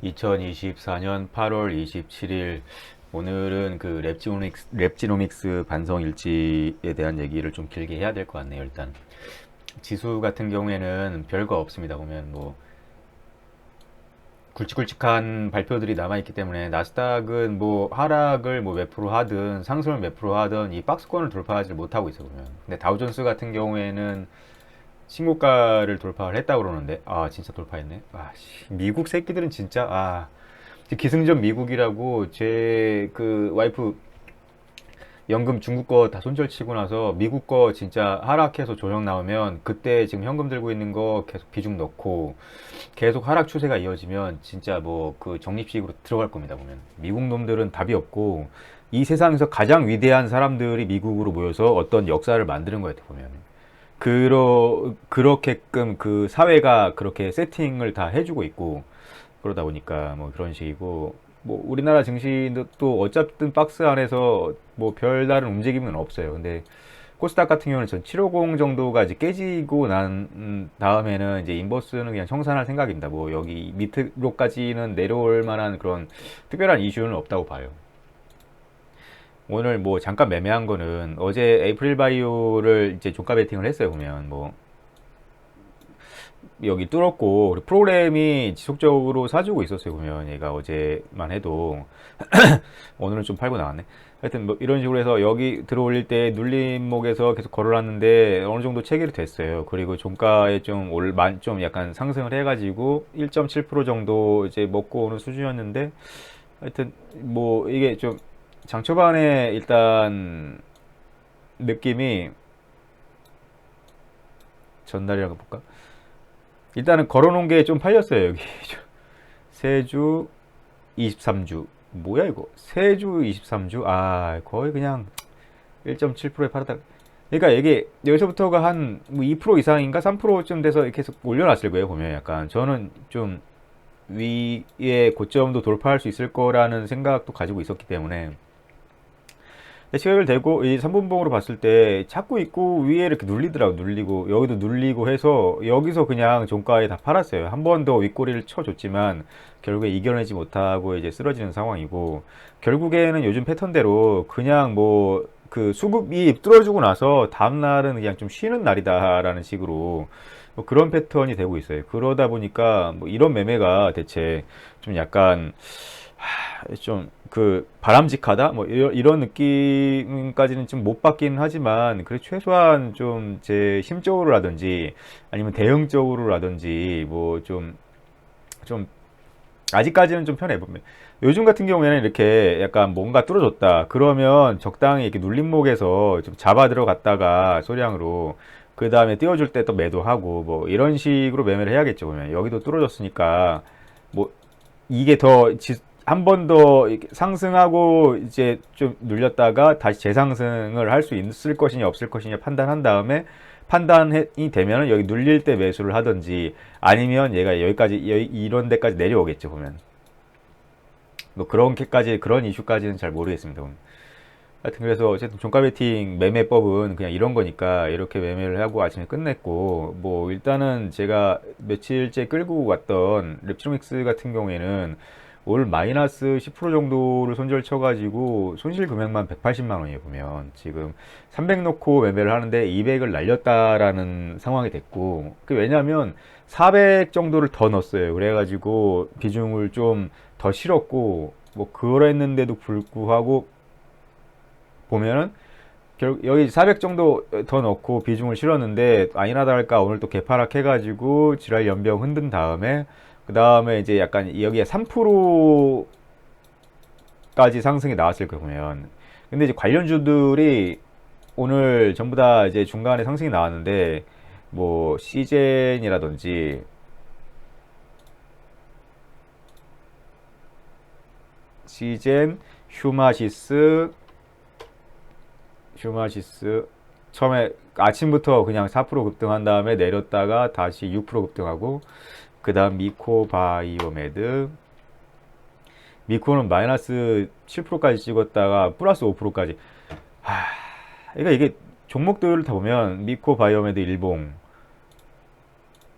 2024년 8월 27일 오늘은 그 랩지노믹스 반성 일지에 대한 얘기를 좀 길게 해야 될 것 같네요. 일단 지수 같은 경우에는 별거 없습니다. 보면 뭐 굵직굵직한 발표들이 남아있기 때문에 나스닥은 뭐 하락을 뭐 몇 프로 하든 상승을 몇 프로 하든 이 박스권을 돌파하지 못하고 있어 보면. 근데 다우존스 같은 경우에는 신고가를 돌파를 했다고 그러는데 진짜 돌파했네. 미국 새끼들은 진짜 기승전 미국이라고 제 그 와이프 연금 중국 거 다 손절치고 나서 미국 거 진짜 하락해서 조정 나오면 그때 지금 현금 들고 있는 거 계속 비중 넣고 계속 하락 추세가 이어지면 진짜 뭐 그 적립식으로 들어갈 겁니다. 보면 미국 놈들은 답이 없고 이 세상에서 가장 위대한 사람들이 미국으로 모여서 어떤 역사를 만드는 거예요. 보면 그렇게끔 그 사회가 그렇게 세팅을 다 해주고 있고 그러다 보니까 뭐 그런 식이고 뭐 우리나라 증시도 또 어쨌든 박스 안에서 뭐 별다른 움직임은 없어요. 근데 코스닥 같은 경우는 전 750 정도가 이제 깨지고 난 다음에는 이제 인버스는 그냥 청산할 생각입니다. 뭐 여기 밑으로까지는 내려올 만한 그런 특별한 이슈는 없다고 봐요. 오늘 뭐 잠깐 매매한 거는 어제 에이프릴 바이오를 이제 종가 베팅을 했어요. 보면 뭐 여기 뚫었고 프로그램이 지속적으로 사주고 있었어요. 보면 얘가 어제만 해도 오늘은 좀 팔고 나왔네. 하여튼 뭐 이런 식으로 해서 여기 들어올릴 때 눌림목에서 계속 걸어놨는데 어느 정도 체결이 됐어요. 그리고 종가에 좀 약간 상승을 해가지고 1.7% 정도 이제 먹고 오는 수준이었는데 하여튼 뭐 이게 좀 장 초반에 일단 느낌이 전날이라고 볼까? 일단은 걸어놓은 게 좀 팔렸어요. 여기 세주 23주 뭐야 이거 세주 23주 거의 그냥 1.7%에 팔았다. 그러니까 이게 여기서부터가 한2% 이상인가 3%쯤 돼서 이렇게 계속 올려놨을 거예요. 보면 약간 저는 좀 위의 고점도 돌파할 수 있을 거라는 생각도 가지고 있었기 때문에 시각을 대고 이 3분봉으로 봤을 때 자꾸 있고 위에 이렇게 눌리더라고. 눌리고 여기도 눌리고 해서 여기서 그냥 종가에 다 팔았어요. 한 번 더 윗꼬리를 쳐줬지만 결국에 이겨내지 못하고 이제 쓰러지는 상황이고 결국에는 요즘 패턴대로 그냥 뭐 그 수급이 뚫어주고 나서 다음날은 그냥 좀 쉬는 날이다라는 식으로 뭐 그런 패턴이 되고 있어요. 그러다 보니까 뭐 이런 매매가 대체 좀 약간 좀 그 바람직하다 뭐 이런 느낌까지는 좀 못 받긴 하지만 그래 최소한 좀 제 심적으로라든지 아니면 대응적으로라든지 뭐 좀 아직까지는 좀 편해 보면 요즘 같은 경우에는 이렇게 약간 뭔가 뚫어졌다 그러면 적당히 이렇게 눌림목에서 좀 잡아 들어갔다가 소량으로 그 다음에 띄워줄 때 또 매도하고 뭐 이런 식으로 매매를 해야겠죠. 보면 여기도 뚫어졌으니까 뭐 이게 더 한 번 더 상승하고 이제 좀 눌렸다가 다시 재상승을 할 수 있을 것이냐 없을 것이냐 판단한 다음에 판단이 되면 여기 눌릴 때 매수를 하든지 아니면 얘가 여기까지 이런 데까지 내려오겠죠. 보면 뭐 그렇게까지 그런 이슈까지는 잘 모르겠습니다. 보면. 하여튼 그래서 어쨌든 종가 베팅 매매법은 그냥 이런 거니까 이렇게 매매를 하고 아침에 끝냈고 뭐 일단은 제가 며칠째 끌고 왔던 랩트로믹스 같은 경우에는 올 마이너스 10% 정도를 손절 쳐가지고 손실 금액만 180만 원이에요. 보면 지금 300 놓고 매매를 하는데 200을 날렸다라는 상황이 됐고 그 왜냐면 400 정도를 더 넣었어요. 그래가지고 비중을 좀 더 실었고 뭐 그랬는데도 불구하고 보면은 여기 400 정도 더 넣고 비중을 실었는데 아니나 다를까 오늘 또 개파락 해가지고 지랄 연병 흔든 다음에 그 다음에 이제 약간 여기에 3%까지 상승이 나왔을 거예요. 보면 근데 이제 관련주들이 오늘 전부 다 이제 중간에 상승이 나왔는데 뭐 시젠이라든지 시젠 휴마시스 처음에 아침부터 그냥 4% 급등한 다음에 내렸다가 다시 6% 급등하고 그 다음 미코바이오메드 미코는 마이너스 7%까지 찍었다가 플러스 5%까지 그러니까 이게 종목들을 다 보면 미코바이오메드 일봉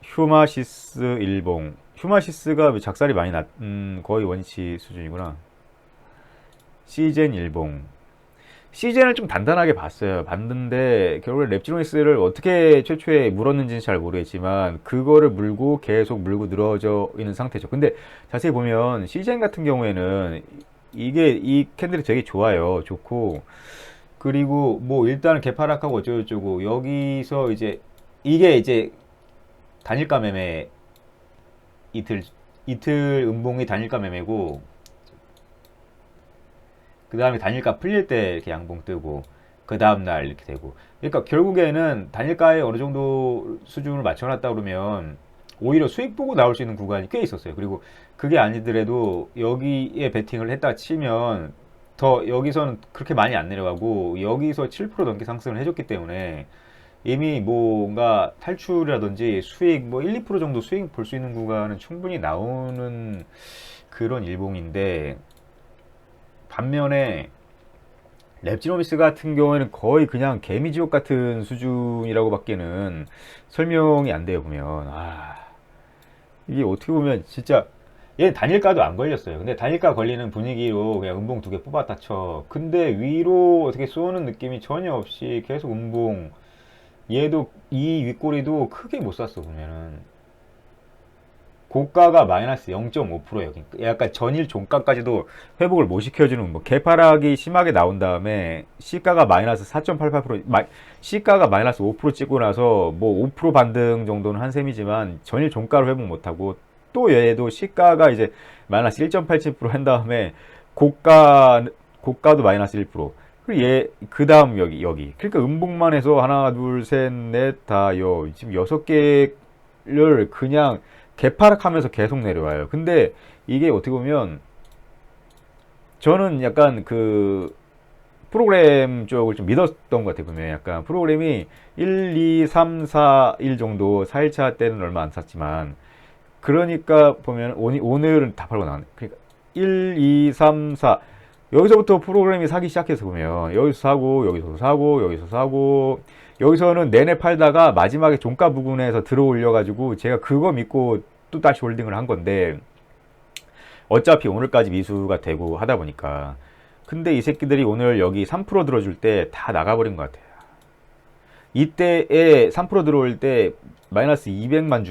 휴마시스 일봉 휴마시스가 작살이 많이 거의 원위치 수준이구나. 시젠 일봉. 시젠을 좀 단단하게 봤는데 결국에 랩지로니스를 어떻게 최초에 물었는지는 잘 모르겠지만 그거를 물고 계속 물고 늘어져 있는 상태죠. 근데 자세히 보면 시젠 같은 경우에는 이게 이 캔들이 되게 좋아요. 좋고 그리고 뭐 일단은 개파락하고 어쩌고저쩌고 여기서 이게 이제 단일가 매매 이틀 음봉이 단일가 매매고 그 다음에 단일가 풀릴 때 이렇게 양봉 뜨고 그 다음날 이렇게 되고 그러니까 결국에는 단일가에 어느 정도 수준을 맞춰놨다 그러면 오히려 수익 보고 나올 수 있는 구간이 꽤 있었어요. 그리고 그게 아니더라도 여기에 베팅을 했다 치면 더 여기서는 그렇게 많이 안 내려가고 여기서 7% 넘게 상승을 해줬기 때문에 이미 뭔가 탈출이라든지 수익 뭐 1, 2% 정도 수익 볼 수 있는 구간은 충분히 나오는 그런 일봉인데 반면에 랩지노미스 같은 경우에는 거의 그냥 개미지옥 같은 수준이라고 밖에는 설명이 안 돼요. 보면 이게 어떻게 보면 진짜 얘 단일가도 안 걸렸어요. 근데 단일가 걸리는 분위기로 그냥 음봉 두 개 뽑았다 쳐. 근데 위로 어떻게 쏘는 느낌이 전혀 없이 계속 음봉. 얘도 이 윗꼬리도 크게 못 쐈어 보면은. 고가가 마이너스 0.5%예요. 약간 전일 종가까지도 회복을 못 시켜주는 뭐 개파락이 심하게 나온 다음에 시가가 마이너스 4.88% 시가가 마이너스 5% 찍고 나서 뭐 5% 반등 정도는 한 셈이지만 전일 종가를 회복 못하고 또 얘도 시가가 이제 마이너스 1.87%한 다음에 고가도 마이너스 1%. 그리고 그 다음 여기. 그러니까 음봉만 해서 하나, 둘, 셋, 넷, 다, 지금 6개를 그냥 개파락하면서 계속 내려와요. 근데 이게 어떻게 보면 저는 약간 그 프로그램 쪽을 좀 믿었던 것 같아요. 보면 약간 프로그램이 1, 2, 3, 4, 1 정도 4일차 때는 얼마 안 샀지만 그러니까 보면 오늘은 다 팔고 나왔네. 그러니까 1, 2, 3, 4 여기서부터 프로그램이 사기 시작해서 보면 여기서 사고 여기서 사고 여기서 사고 여기서는 내내 팔다가 마지막에 종가 부근에서 들어 올려가지고 제가 그거 믿고 또 다시 홀딩을 한 건데 어차피 오늘까지 미수가 되고 하다 보니까 근데 이 새끼들이 오늘 여기 3% 들어줄 때 다 나가버린 것 같아요. 이때에 3% 들어올 때 마이너스 200만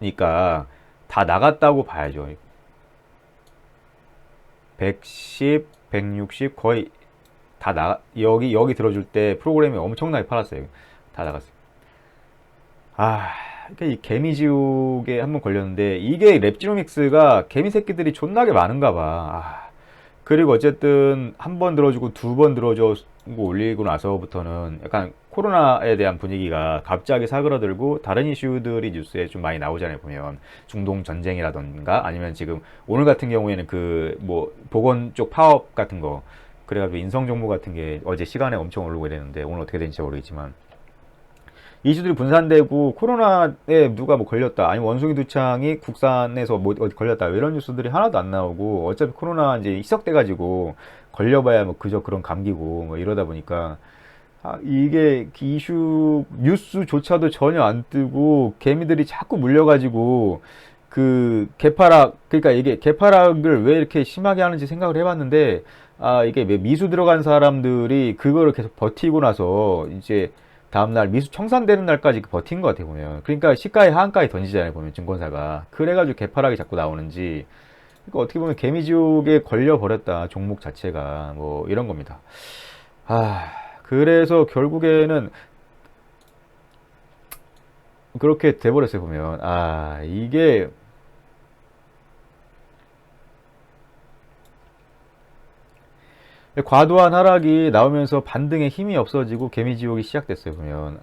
주니까 다 나갔다고 봐야죠. 110, 160 거의 다 여기 들어줄 때 프로그램이 엄청나게 팔았어요. 다 나갔어요. 그러니까 이 개미지옥에 한번 걸렸는데 이게 랩지노믹스가 개미 새끼들이 존나게 많은가 봐. 그리고 어쨌든 한 번 들어주고 두 번 들어주고 올리고 나서부터는 약간 코로나에 대한 분위기가 갑자기 사그라들고 다른 이슈들이 뉴스에 좀 많이 나오잖아요. 보면 중동 전쟁이라던가 아니면 지금 오늘 같은 경우에는 그 뭐 보건 쪽 파업 같은 거 그래가지고 인성 정보 같은 게 어제 시간에 엄청 오르고 이랬는데 오늘 어떻게 되는지 모르겠지만 이슈들이 분산되고 코로나에 누가 뭐 걸렸다 아니면 원숭이 두창이 국산에서 뭐 어디 걸렸다 이런 뉴스들이 하나도 안 나오고 어차피 코로나 이제 희석돼가지고 걸려봐야 뭐 그저 그런 감기고 뭐 이러다 보니까 이게 이슈 뉴스조차도 전혀 안 뜨고 개미들이 자꾸 물려가지고 그 개파락 그러니까 이게 개파락을 왜 이렇게 심하게 하는지 생각을 해봤는데 이게 미수 들어간 사람들이 그거를 계속 버티고 나서 이제 다음날 미수 청산되는 날까지 버틴 것 같아요 보면. 그러니까 시가에 하한가에 던지잖아요 보면 증권사가. 그래가지고 개파락이 자꾸 나오는지. 그러니까 어떻게 보면 개미지옥에 걸려버렸다 종목 자체가 뭐 이런 겁니다. 그래서 결국에는 그렇게 돼버렸어요 보면. 이게 과도한 하락이 나오면서 반등에 힘이 없어지고 개미지옥이 시작됐어요 보면.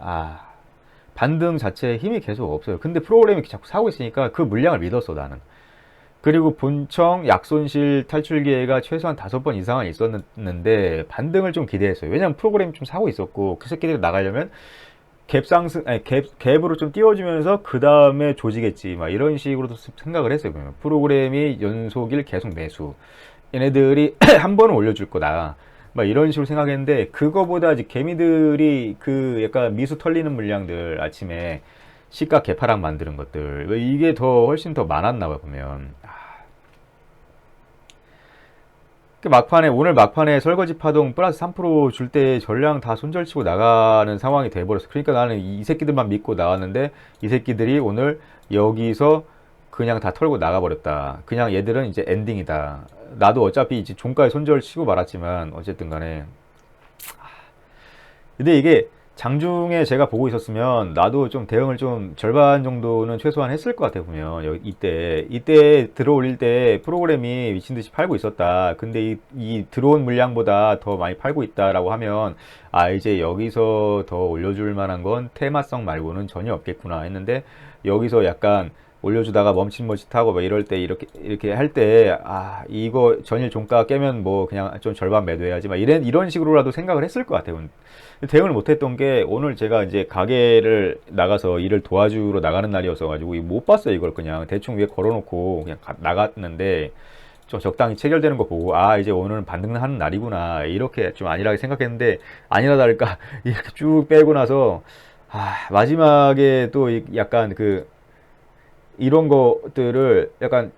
반등 자체에 힘이 계속 없어요. 근데 프로그램이 자꾸 사고 있으니까 그 물량을 믿었어 나는. 그리고 본청 약손실 탈출 기회가 최소한 5번 이상은 있었는데 반등을 좀 기대했어요. 왜냐면 프로그램이 좀 사고 있었고 그 새끼들이 나가려면 갭으로 좀 띄워주면서 그 다음에 조지겠지 막 이런 식으로도 생각을 했어요. 보면. 프로그램이 연속일 계속 매수 얘네들이 한 번은 올려줄 거다 막 이런 식으로 생각했는데 그거보다 아직 개미들이 그 약간 미수 털리는 물량들 아침에 시가 개파락 만드는 것들 왜 이게 더 훨씬 더 많았나 봐 보면. 그 막판에 오늘 막판에 설거지 파동 플러스 3%줄 때 전량 다 손절치고 나가는 상황이 돼버렸어. 그러니까 나는 이 새끼들만 믿고 나왔는데 이 새끼들이 오늘 여기서 그냥 다 털고 나가버렸다. 그냥 얘들은 이제 엔딩이다. 나도 어차피 이제 종가에 손절치고 말았지만 어쨌든 간에. 근데 이게 장중에 제가 보고 있었으면 나도 좀 대응을 좀 절반 정도는 최소한 했을 것 같아요. 보면 여기 이때 들어올릴 때 프로그램이 미친 듯이 팔고 있었다. 근데 이 들어온 물량보다 더 많이 팔고 있다라고 하면 아 이제 여기서 더 올려줄 만한 건 테마성 말고는 전혀 없겠구나 했는데 여기서 약간 올려주다가 멈칫멈칫하고 막 이럴 때 이렇게 할 때 아 이거 전일 종가 깨면 뭐 그냥 좀 절반 매도해야지 막 이런 식으로라도 생각을 했을 것 같아요. 대응을 못했던 게 오늘 제가 이제 가게를 나가서 일을 도와주러 나가는 날이어서 가지고 못 봤어요. 이걸 그냥 대충 위에 걸어놓고 그냥 나갔는데 좀 적당히 체결되는 거 보고 아 이제 오늘은 반등하는 날이구나 이렇게 좀 안일하게 생각했는데 아니라 다를까 이렇게 쭉 빼고 나서 아 마지막에 또 약간 그 이런 것들을 약간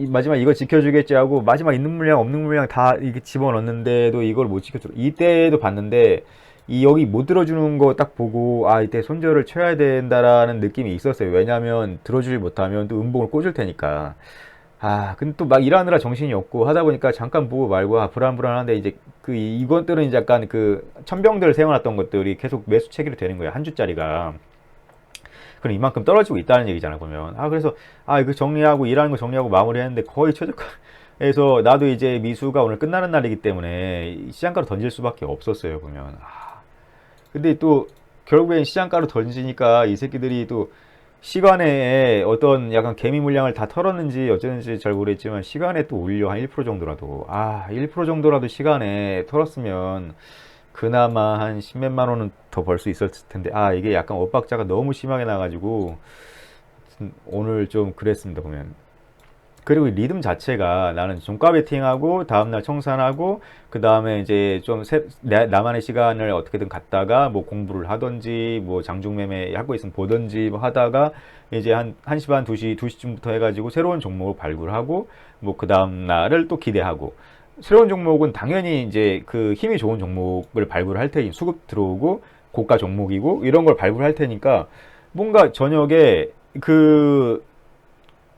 마지막 이거 지켜주겠지 하고 마지막 있는 물량 없는 물량 다 이게 집어넣는데도 이걸 못 지켜줘. 이때도 봤는데 이 여기 못 들어주는 거 딱 보고 아 이때 손절을 쳐야 된다라는 느낌이 있었어요. 왜냐하면 들어주지 못하면 또 음봉을 꽂을 테니까. 아 근데 또 막 일하느라 정신이 없고 하다 보니까 잠깐 보고 말고 아 불안불안한데 이제 그 이것들은 이제 약간 그 천병들 세워놨던 것들이 계속 매수 체결이 되는 거예요. 한 주짜리가. 그럼 이만큼 떨어지고 있다는 얘기잖아 보면. 아 그래서 아 이거 정리하고 일하는 거 정리하고 마무리했는데 거의 최저가에서 나도 이제 미수가 오늘 끝나는 날이기 때문에 시장가로 던질 수밖에 없었어요 보면. 근데 또 결국엔 시장가로 던지니까 이 새끼들이 또 시간에 어떤 약간 개미 물량을 다 털었는지 어쩌는지 잘 모르겠지만 시간에 또 올려 한 1% 정도라도 1% 정도라도 시간에 털었으면 그나마 한 10몇만 원은 더 벌 수 있었을 텐데 이게 약간 엇박자가 너무 심하게 나가지고 오늘 좀 그랬습니다 보면. 그리고 리듬 자체가 나는 종가 베팅하고 다음날 청산하고 그 다음에 이제 좀 나만의 시간을 어떻게든 갖다가 뭐 공부를 하던지 뭐 장중매매 하고 있으면 보던지 뭐 하다가 이제 한 1시 반 2시쯤부터 해가지고 새로운 종목을 발굴하고 뭐 그 다음날을 또 기대하고 새로운 종목은 당연히 이제 그 힘이 좋은 종목을 발굴할 테니 수급 들어오고 고가 종목이고 이런 걸 발굴할 테니까 뭔가 저녁에 그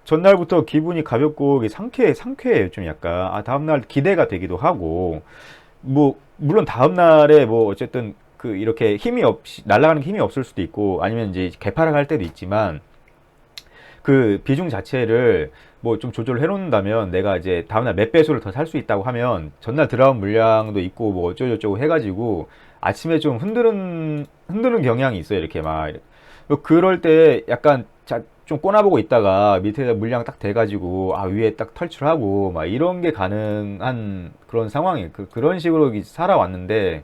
전날부터 기분이 가볍고 상쾌해요. 좀 약간 다음날 기대가 되기도 하고 뭐 물론 다음날에 뭐 어쨌든 그 이렇게 힘이 없이 날아가는 힘이 없을 수도 있고 아니면 이제 개파락 할 때도 있지만 그 비중 자체를 뭐 좀 조절을 해놓는다면 내가 이제 다음날 몇 배수를 더 살 수 있다고 하면 전날 들어온 물량도 있고 뭐 어쩌고저쩌고 해가지고 아침에 좀 흔드는 경향이 있어요. 이렇게 막 그럴 때 약간 좀 꼬나보고 있다가 밑에 물량 딱 돼가지고 위에 딱 탈출하고 막 이런 게 가능한 그런 상황이 그런 식으로 살아왔는데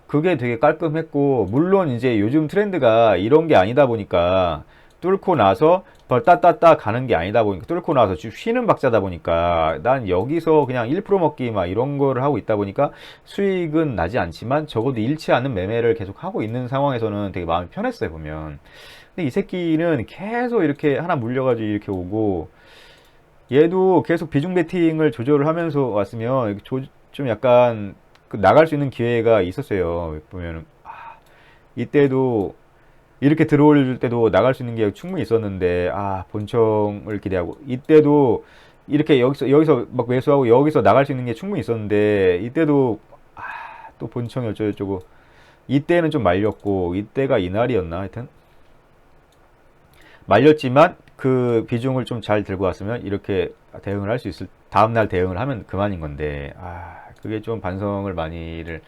그게 되게 깔끔했고 물론 이제 요즘 트렌드가 이런 게 아니다 보니까 뚫고 나서 벌따따따 가는 게 아니다 보니까 뚫고 나서 좀 쉬는 박자다 보니까 난 여기서 그냥 1% 먹기 막 이런 거를 하고 있다 보니까 수익은 나지 않지만 적어도 잃지 않는 매매를 계속 하고 있는 상황에서는 되게 마음이 편했어요 보면. 근데 이 새끼는 계속 이렇게 하나 물려가지고 이렇게 오고 얘도 계속 비중 베팅을 조절을 하면서 왔으면 좀 약간 나갈 수 있는 기회가 있었어요 보면. 이때도 이렇게 들어올 때도 나갈 수 있는 게 충분히 있었는데 본청을 기대하고 이때도 이렇게 여기서 막 매수하고 여기서 나갈 수 있는 게 충분히 있었는데 이때도 또 본청이 어쩌고저쩌고 이때는 좀 말렸고 이때가 이날이었나 하여튼 말렸지만 그 비중을 좀 잘 들고 왔으면 이렇게 대응을 할 수 있을 다음날 대응을 하면 그만인 건데 그게 좀 반성을 많이를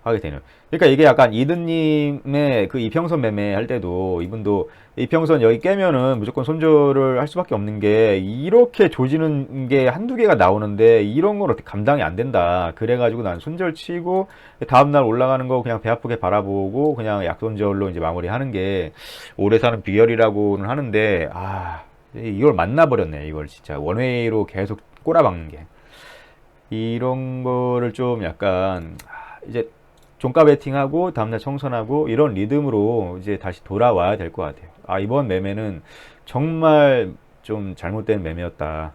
하게 되는. 그러니까 이게 약간 이든님의 그 이평선 매매 할 때도 이분도 이평선 여기 깨면은 무조건 손절을 할 수밖에 없는 게 이렇게 조지는 게 한두 개가 나오는데 이런 건 어떻게 감당이 안 된다. 그래가지고 난 손절 치고 다음날 올라가는 거 그냥 배 아프게 바라보고 그냥 약손절로 이제 마무리하는 게 오래 사는 비결이라고는 하는데 이걸 만나버렸네. 이걸 진짜 원웨이로 계속 꼬라박는 게 이런 거를 좀 약간 이제 종가 베팅하고 다음날 청산하고 이런 리듬으로 이제 다시 돌아와야 될 것 같아요. 아, 이번 매매는 정말 좀 잘못된 매매였다.